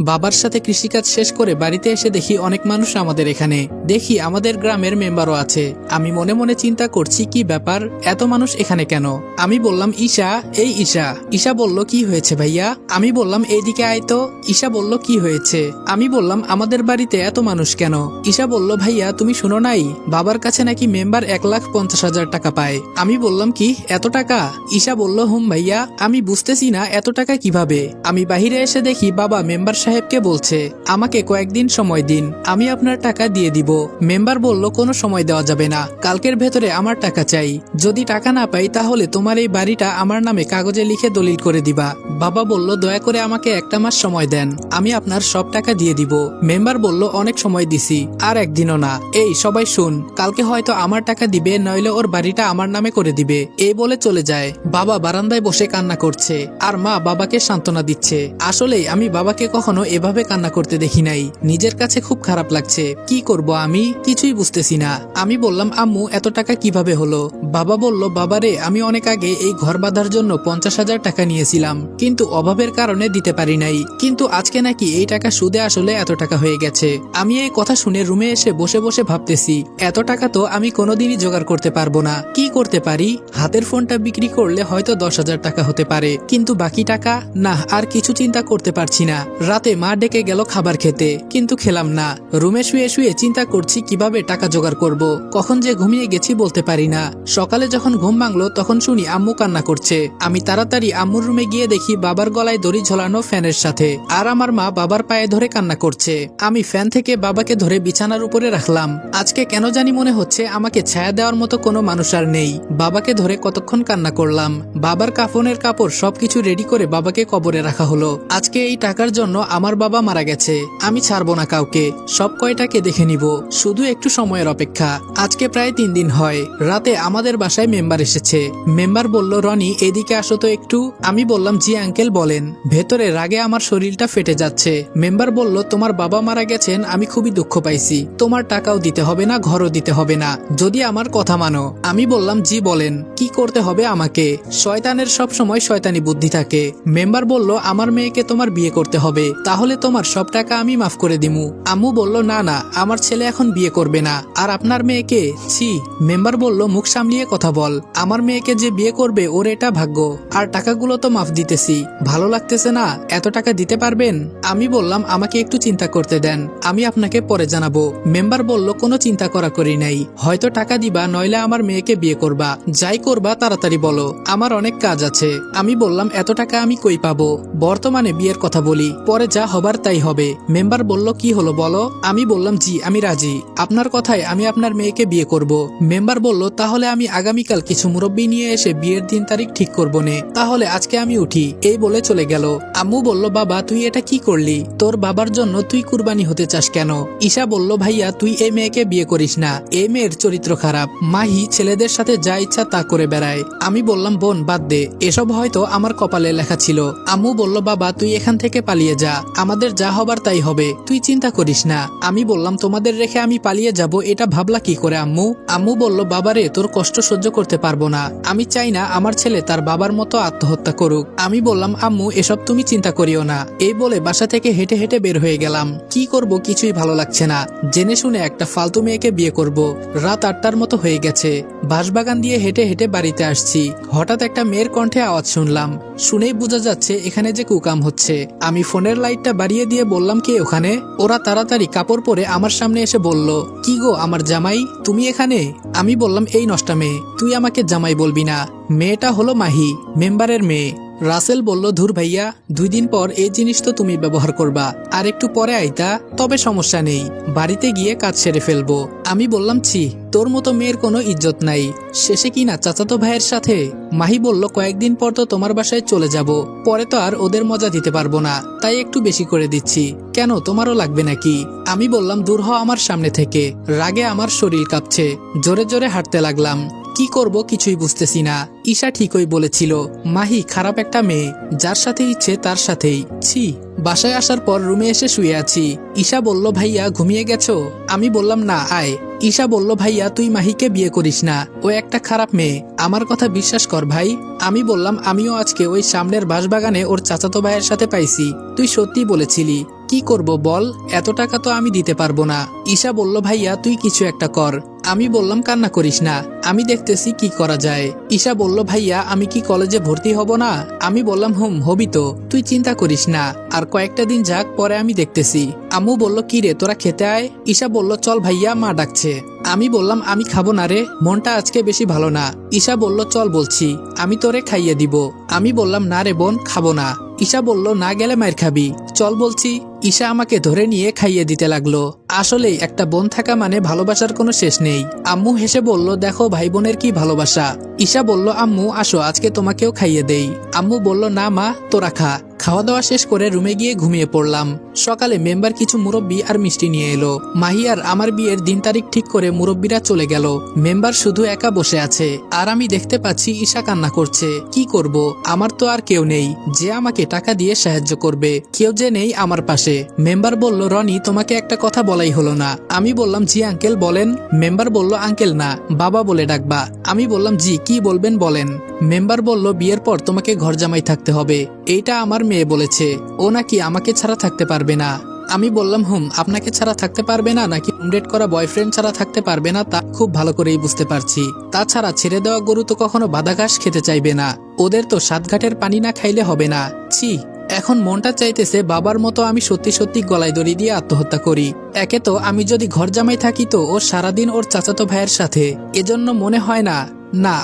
বাবার সাথে কৃষিকাজ শেষ করে বাড়িতে এসে দেখি অনেক মানুষ আমাদের এখানে। দেখি আমাদের গ্রামের মেম্বারও আছে। আমি মনে মনে চিন্তা করছি কি ব্যাপার, এত মানুষ এখানে কেন? আমি বললাম ঈশা, এই ঈশা। ঈশা বলল কি হয়েছে ভাইয়া? আমি বললাম এইদিকে আয় তো। ঈশা বলল কি হয়েছে? আমি বললাম আমাদের বাড়িতে এত মানুষ কেন? ঈশা বলল ভাইয়া তুমি শুনো নাই, বাবার কাছে নাকি মেম্বার 1,50,000 টাকা পায়। আমি বললাম কি এত টাকা? ঈশা বলল হুম ভাইয়া। আমি বুঝতেছি না এত টাকা কিভাবে। আমি বাহিরে এসে দেখি বাবা মেম্বার সাহেবকে বলছে আমাকে কয়েকদিন সময় দিন, আমি আপনার টাকা দিয়ে দিব। মেম্বার বলল কোনো সময় দেওয়া যাবে না, কালকের ভেতরে আমার টাকা চাই। যদি টাকা না পাই তাহলে তোমার এই বাড়িটা আমার নামে কাগজে লিখে দলিল করে দিবা। বাবা বলল দয়া করে আমাকে একটা মাস সময় দেন, আমি আপনার সব টাকা দিয়ে দিব। মেম্বার বলল অনেক সময় দিছি, আর একদিনও না। এই সবাই শুন, কালকে হয়তো আমার টাকা দিবে, নইলে ওর বাড়িটা আমার নামে করে দিবে। এই বলে চলে যায়। বাবা বারান্দায় বসে কান্না করছে, আর মা বাবাকে সান্ত্বনা দিচ্ছে। আসলেই আমি বাবাকে কখনো এভাবে কান্না করতে দেখি নাই। নিজের কাছে খুব খারাপ লাগছে। কি করব আমি কিছুই বুঝতেছি না। আমি বললাম আম্মু এত টাকা কিভাবে হলো? বাবা বলল বাবারে আমি অনেক আগে এই ঘর বাঁধার জন্য 50,000 টাকা নিয়েছিলাম, কিন্তু অভাবের কারণে দিতে পারি নাই। কিন্তু আজকে নাকি এই টাকা সুদে আসলে এত টাকা হয়ে গেছে। আমি এই কথা শুনে রুমে এসে বসে বসে ভাবতেছি এত টাকা তো আমি কোনোদিনই জোগাড় করতে পারবো না। কি করতে পারি? হাতের ফোনটা বিক্রি করলে হয়তো 10,000 টাকা হতে পারে, কিন্তু বাকি টাকা না। আর কিছু চিন্তা করতে পারছি না। রাতে মা ডেকে গেল খাবার খেতে, কিন্তু খেলাম না। রুমে শুয়ে শুয়ে চিন্তা করছি কিভাবে টাকা জোগাড় করব। কখন যে ঘুমিয়ে গেছি বলতে পারি না। সকালে যখন ঘুম ভাঙলো তখন শুনি আম্মু কান্না করছে। আমি তাড়াতাড়ি আম্মুর রুমে গিয়ে দেখি বাবার গলায় দড়ি ঝোলানো ফ্যানের সাথে, আর আমার মা বাবার পায়ে ধরে কান্না করছে। আমি ফ্যান থেকে বাবাকে ধরে বিছানার উপরে রাখলাম। আজকে কেন জানি মনে হচ্ছে আমাকে ছায়া দেওয়ার মতো কোনো মানুষ আর নেই। বাবাকে ধরে কতক্ষণ কান্না করলাম। বাবার কাফনের কাপড় সবকিছু রেডি করে বাবাকে কবরে রাখা হলো। আজকে এই টাকার জন্য আমার বাবা মারা গেছে। আমি ছাড়বো না কাউকে, সব কয়টাকে দেখে নিব। শুধু একটু সময়ের অপেক্ষা। আজকে প্রায় 3 দিন হয়। রাতে আমাদের বাসায় মেম্বার এসেছে। মেম্বার বলল রনি এদিকে আসো তো একটু। আমি বললাম জি আঙ্কেল বলেন। ভেতরে রাগে আমার শরীরটা ফেটে যাচ্ছে। মেম্বার বলল তোমার বাবা মারা গেছেন, আমি খুবই দুঃখ পাইছি। তোমার টাকাও দিতে হবে না, ঘরও দিতে হবে না, যদি আমার কথা মানো। আমি বললাম জি বলেন, কি করতে হবে আমাকে? শয়তানের সব সময় শয়তানি বুদ্ধি থাকে। মেম্বার বলল আমার মেয়েকে তোমার বিয়ে করতে হবে, তাহলে তোমার সব টাকা আমি মাফ করে দিমু। আম্মু বলল না না, আমার ছেলে এখন বিয়ে করবে না। আর আপনার মেয়েকে? ছি। মেম্বার বলল মুখ সামলিয়ে কথা বল। আমার মেয়েকে যে বিয়ে করবে ওর এটা ভাগ্য। আর টাকাগুলো তো মাফ দিতেছি, ভালো লাগতেছে না? এত টাকা দিতে পারবেন? আমি বললাম আমাকে একটু চিন্তা করতে দেন, আমি আপনাকে পরে জানাবো। মেম্বার বলল কোনো চিন্তা করা করি নাই, হয়তো টাকা দিবা, নইলে আমার মেয়েকে বিয়ে করবা। যাই করবা তাড়াতাড়ি বলো, আমার অনেক কাজ আছে। আমি বললাম এত টাকা আমি কই পাবো? বর্তমানে বিয়ের কথা বলি, পরে যা হবার তাই হবে। মেম্বার বলল কি হলো বলো। আমি বললাম জি আমি রাজি, আপনার কথায় আমি আপনার মেয়েকে বিয়ে করব। মেম্বার বলল তাহলে আমি আগামীকাল কিছু মুরব্বী নিয়ে এসে বিয়ের দিন তারিখ ঠিক করবো নে, তাহলে আজকে আমি উঠি। এই বলে চলে গেল। আম্মু বলল বাবা তুই এটা কি করলি? তোর বাবার জন্য তুই কুরবানি হতে চাস কেন? ঈশা বলল ভাইয়া তুই এই মেয়েকে বিয়ে করিস না, এই মেয়ের চরিত্র খারাপ। মাহি ছেলেদের সাথে যা ইচ্ছা তা করে বেড়ায়। আমি বললাম বোন বাদ দে, এসব হয়তো আমার কপালে লেখা ছিল। আম্মু বলল বাবা তুই এখান থেকে পালিয়ে যা, আমাদের যা হবার তাই হবে, তুই চিন্তা করিস না। আমি বললাম তোমাদের রেখে আমি পালিয়ে যাব, এটা ভাবলা কি করে আম্মু? আম্মু বলল বাবারে তোর কষ্ট সহ্য করতে পারবো না, আমি চাই না আমার ছেলে তার বাবার মতো আত্মহত্যা করুক। আমি বললাম আম্মু এসব তুমি চিন্তা করিও না। এই বলে বাসা থেকে হেঁটে হেঁটে বের হয়ে গেলাম। কি করব কিছুই ভালো লাগছে না। জেনে শুনে একটা ফালতু মেয়েকে বিয়ে করব। রাত 8টার মতো হয়ে গেছে। বাঁশবাগান দিয়ে হেঁটে হেঁটে বাড়িতে আসছি। হঠাৎ একটা মেয়ের কণ্ঠে আওয়াজ শুনলাম। শুনেই বোঝা যাচ্ছে এখানে যে কুকাম হচ্ছে। আমি ফোনের লাইটটা বাড়িয়ে দিয়ে বললাম কে ওখানে? ওরা তাড়াতাড়ি কাপড় পরে আমার সামনে এসে বলল কি গো আমার জামাই, তুমি এখানে? আমি বললাম এই নষ্টা মেয়ে, তুই আমাকে জামাই বলবি না। মেয়েটা হলো মাহি, মেম্বারের মেয়ে। রাসেল বলল ধুর ভাইয়া, 2 দিন পর এই জিনিস তো তুমি ব্যবহার করবা, আর একটু পরে আইতা, তবে সমস্যা নেই, বাড়িতে গিয়ে কাজ সেরে ফেলবো। আমি বললাম ছি, তোর মতো মেয়ের কোনো ইজ্জত নাই, শেষে কিনা চাচাতো ভাইয়ের সাথে। মাহি বলল কয়েকদিন পর তো তোমার বাসায় চলে যাব, পরে তো আর ওদের মজা দিতে পারবো না, তাই একটু বেশি করে দিচ্ছি। কেন তোমারও লাগবে নাকি? আমি বললাম দূর হ আমার সামনে থেকে। রাগে আমার শরীর কাঁপছে। জোরে জোরে হাঁটতে লাগলাম। কি করব কিছুই বুঝতেছি না। ঈশা ঠিকই বলেছিল, মাহি খারাপ একটা মেয়ে, যার সাথে ইচ্ছে তার সাথেই। ছি। বাসায় আসার পর রুমে এসে শুয়ে আছি। ঈশা বলল ভাইয়া ঘুমিয়ে গেছো? আমি বললাম না আয়। ঈশা বলল, ভাইয়া তুই মাহিকে বিয়ে করিস না, ও একটা খারাপ মেয়ে, আমার কথা বিশ্বাস কর ভাই। আমি বললাম, আমিও আজকে ওই সামনের বাঁশবাগানে ওর চাচাতো ভাইয়ের সাথে পাইছি, তুই সত্যি বলেছিলি, কি করব বল, এত টাকা তো আমি দিতে পারবো না। ঈশা বলল, ভাইয়া তুই কিছু একটা কর। আমি বললাম, কান্না করিস না, আমি দেখতেছি কি করা যায়। ঈশা বলল, ভাইয়া আমি কি কলেজে ভর্তি হব না? আমি বললাম, হবি তো, তুই চিন্তা করিস না, আর কয়েকটা দিন যাক, পরে আমি দেখতেছি। আম্মু বলল, কি রে তোরা খেতে আয়। ঈশা বলল, চল ভাইয়া, মা ডাকছে। আমি বললাম, আমি খাবো না রে, মনটা আজকে বেশি ভালো না। ঈশা বলল, চল বলছি, আমি তোরে খাইয়ে দিব। আমি বললাম, না রে বোন, খাবো না। ঈশা বলল, না গেলে মায়ের খাবি, চল বলছি। ঈশা আমাকে ধরে নিয়ে খাইয়ে দিতে লাগলো। আসলেই একটা বোন থাকা মানে ভালোবাসার কোনো শেষ নেই। আম্মু হেসে বলল, দেখো ভাই বোনের কি ভালোবাসা। ঈশা বলল, আম্মু আসো আজকে তোমাকেও খাইয়ে দেই। আম্মু বলল, না মা, তোরা খা। খাওয়া দাওয়া শেষ করে রুমে গিয়ে ঘুমিয়ে পড়লাম। সকালে মেম্বার কিছু মুরব্বি আর মিষ্টি নিয়ে এলো। মাহি আর আমার বিয়ের দিন তারিখ ঠিক করে মুরব্বিরা চলে গেল। মেম্বার শুধু একা বসে আছে, আর আমি দেখতে পাচ্ছি ঈশা কান্না করছে। কি করব, আমার তো আর কেউ নেই যে আমাকে টাকা দিয়ে সাহায্য করবে, কেউ যে নেই আমার পাশে। মেম্বার বলল, রনি তোমাকে একটা কথা বলাই হলো না। আমি বললাম, জি আঙ্কেল বলেন। মেম্বার বলল, আঙ্কেল না, বাবা বলে ডাকবা। আমি বললাম, জি কি বলবেন বলেন। মেম্বার বলল, বিয়ের পর তোমাকে ঘর জামাই থাকতে হবে, এইটা আমার মেয়ে বলেছে, ও নাকি আমাকে ছাড়া থাকতে পারবে না। আমি বললাম, আপনাকে ছাড়া থাকতে পারবে না নাকি ডেট করা বয়ফ্রেন্ড ছাড়া থাকতে পারবে না তা খুব ভালো করেই বুঝতে পারছি। তাছাড়া ছেড়ে দেওয়া গরু তো কখনো বাদা ঘাস খেতে চাইবে না, ওদের তো সাতঘাটের পানি না খাইলে হবে না। ছি, এখন মনটা চাইতেছে বাবার মতো আমি সত্যি সত্যি গলায় দড়ি দিয়ে আত্মহত্যা করি। একে তো আমি যদি ঘর জামাই থাকি তো ও সারাদিন ওর চাচাতো ভাইয়ের সাথে, এজন্য মনে হয় না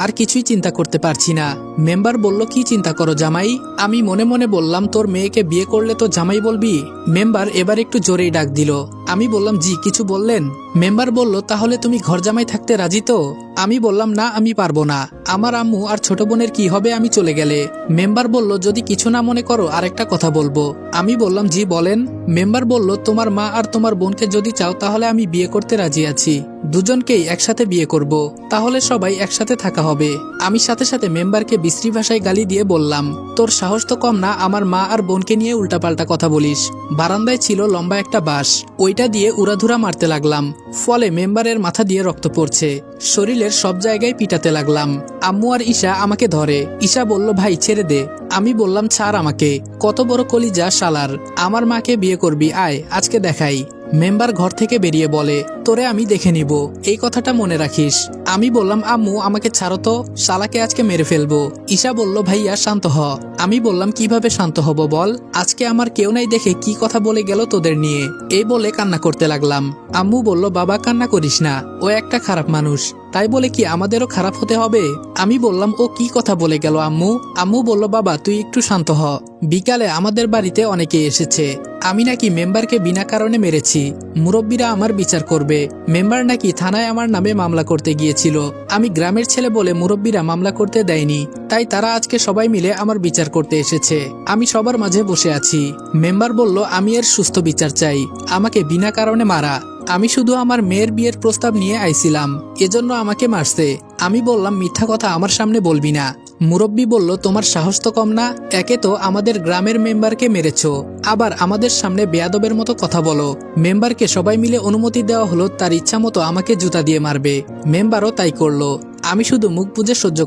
আর কিছুই চিন্তা করতে পারছি না। মেম্বার বলল, কি চিন্তা করো জামাই? আমি মনে মনে বললাম, তোর মেয়েকে বিয়ে করলে তো জামাই বলবি। মেম্বার এবার একটু জোরেই ডাক দিল। আমি বললাম, জি কিছু বললেন? মেম্বার বলল, তাহলে তুমি ঘর জামাই থাকতে রাজি তো? আমি বললাম, না আমি পারবো না, আমার আম্মু আর ছোট বোনের কি হবে আমি চলে গেলে। মেম্বার বলল, যদি কিছু না মনে করো আরেকটা কথা বলবো। আমি বললাম, জি বলেন। মেম্বার বলল, তোমার মা আর তোমার বোনকে যদি চাও তাহলে আমি বিয়ে করতে রাজি আছি, দুজনকেই একসাথে বিয়ে করব, তাহলে সবাই একসাথে থাকা হবে। আমি সাথে সাথে মেম্বারকে বিশ্রী ভাষায় গালি দিয়ে বললাম, তোর সাহস তো কম না আমার মা আর বোনকে নিয়ে উল্টাপাল্টা কথা বলিস। বারান্দায় ছিল লম্বা একটা বাঁশ, ওইটা দিয়ে উড়াধুরা মারতে লাগলাম, ফলে মেম্বারের মাথা দিয়ে রক্ত পড়ছে, শরীরের সব জায়গায় পিটাতে লাগলাম। আম্মু আর ঈশা আমাকে ধরে। ঈশা বলল, ভাই ছেড়ে দে। আমি বললাম, ছাড় আমাকে, কত বড় কলিজা শালার, আমার মাকে বিয়ে করবি, আয় আজকে দেখাই। মেম্বার ঘর থেকে বেরিয়ে বলে, তোরে আমি দেখে নিব, এই কথাটা মনে রাখিস। আমি বললাম, আম্মু আমাকে ছাড়ো তো, শালাকে আজকে মেরে ফেলবো। ঈশা বলল, ভাইয়া শান্ত হ। আমি বললাম, কিভাবে শান্ত হব বল, আজকে আমার কেউ নাই দেখে কি কথা বলে গেল তোদের নিয়ে, এই বলে কান্না করতে লাগলাম। আম্মু বলল, বাবা কান্না করিস না, ও একটা খারাপ মানুষ, তাই বলে কি আমাদেরও খারাপ হতে হবে? আমি বললাম, ও কি কথা বলে গেল আম্মু? আম্মু বলল, বাবা তুই একটু শান্ত হ, বিকালে আমাদের বাড়িতে অনেকে এসেছে, আমি নাকি মেম্বারকে বিনা কারণে মেরেছি, মুরব্বীরা আমার বিচার করবে। মেম্বার নাকি থানায় আমার নামে মামলা করতে গিয়েছিল, আমি গ্রামের ছেলে বলে মুরব্বীরা মামলা করতে দেয়নি, তাই তারা আজকে সবাই মিলে আমার বিচার করতে এসেছে, আমি সবার মাঝে বসে আছি। মেম্বার বলল, আমি এর সুস্থ বিচার চাই, আমাকে বিনা কারণে মারা, আমি শুধু আমার মেয়ের বিয়ের প্রস্তাব নিয়ে আইছিলাম, এজন্য আমাকে মারছে। আমি বললাম, মিথ্যা কথা আমার সামনে বলবি না। মুরব্বী বলল, তোমার সাহস তো কম না, একে তো আমাদের গ্রামের মেম্বারকে মেরেছো, আবার আমাদের সামনে বেয়াদবের মতো কথা বলো। মেম্বারকে সবাই মিলে অনুমতি দেওয়া হলো তার ইচ্ছা মতো আমাকে জুতা দিয়ে মারবে, মেম্বারও তাই করলো, আমি শুধু মুখ বুজে সহ্য